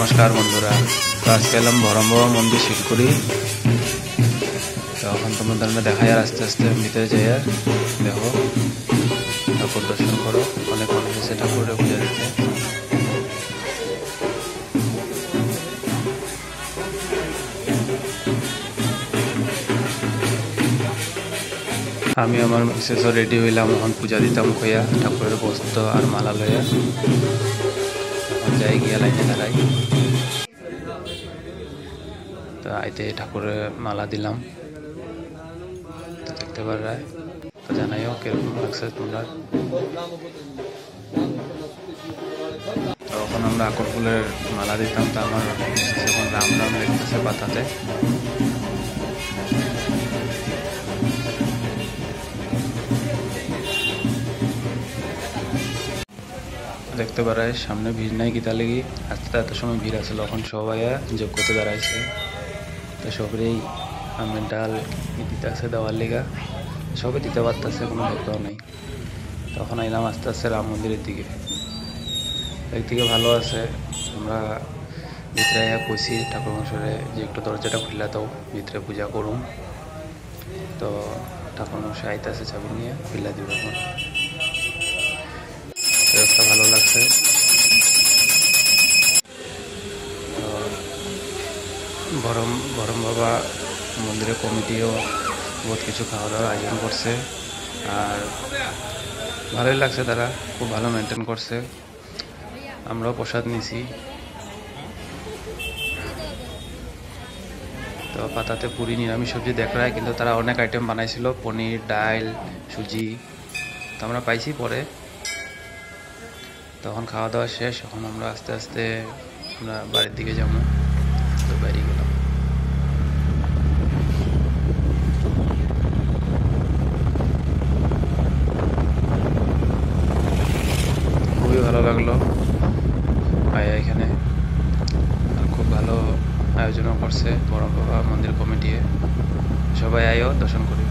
নমস্কার বন্ধুরা, তো আজকে এলাম বরম বাবা মন্দির শিলকুড়ি। তখন তোমাদের আমরা দেখাই আর আস্তে আস্তে ভিতরে যাই আর দেখো ঠাকুর দর্শন করো। অনেক মানুষ এসে ঠাকুরের পূজা দিতে। আমি আমার মিসেসও রেডি হইলাম, এখন পূজা দিতাম কইয়া ঠাকুরের বস্ত্র আর মালা লইয়া। এখন যাই গিয়া লাইনে দাঁড়াই। তো আইতে ঠাকুরের মালা দিলাম, দেখতে পারা। তো জানাইও কিরকম লাগছে তোমরা। তখন আমরা আকর ফুলের মালা দিতাম, তো আমার যখন রাম রাম লিখতেছে পাতাতে। দেখতে পারায় সামনে ভিড় নাই গীতা লেগে আস্তে এত সময় ভিড় আছে, তখন সবাই যোগ করতে দাঁড়াইছে। তো সবরেই আমের ডাল দিতে আছে দেওয়ার লেগা, সবে দিতে পারতেছে, কোনো ভেদাও নেই। তখন আইলাম আস্তে আস্তে রাম মন্দিরের দিকে। একদিকে ভালো আছে, আমরা ভিতরে কইছি ঠাকুর মশাইরে যে একটু দরজাটা খুলে দাও, ভিতরে পূজা করুন। তো ঠাকুর মশাই আইতেছে চাবি নিয়ে, খুলে দিব। এখন একটা ভালো লাগছে। বরম বাবা মন্দিরের কমিটিও বহুত কিছু খাওয়া দাওয়ার আয়োজন করছে, আর ভালোই লাগছে, তারা খুব ভালো মেনটেন করছে। আমরাও প্রসাদ নিছি। তো পাতাতে পুরি নিরামিষ সবজি দেখ রায়, কিন্তু তারা অনেক আইটেম বানাইছিল, পনির, ডাল, সুজি। তো আমরা পাইছি পরে। তখন খাওয়া দাওয়া শেষ, এখন আমরা আস্তে আস্তে আমরা বাড়ির দিকে যাবো। তো বাইরে গেলাম। খুবই ভালো লাগলো আয়া এখানে, আর খুব ভালো আয়োজনও করছে বরম বাবা মন্দির কমিটি। সবাই আয়ও দর্শন করি।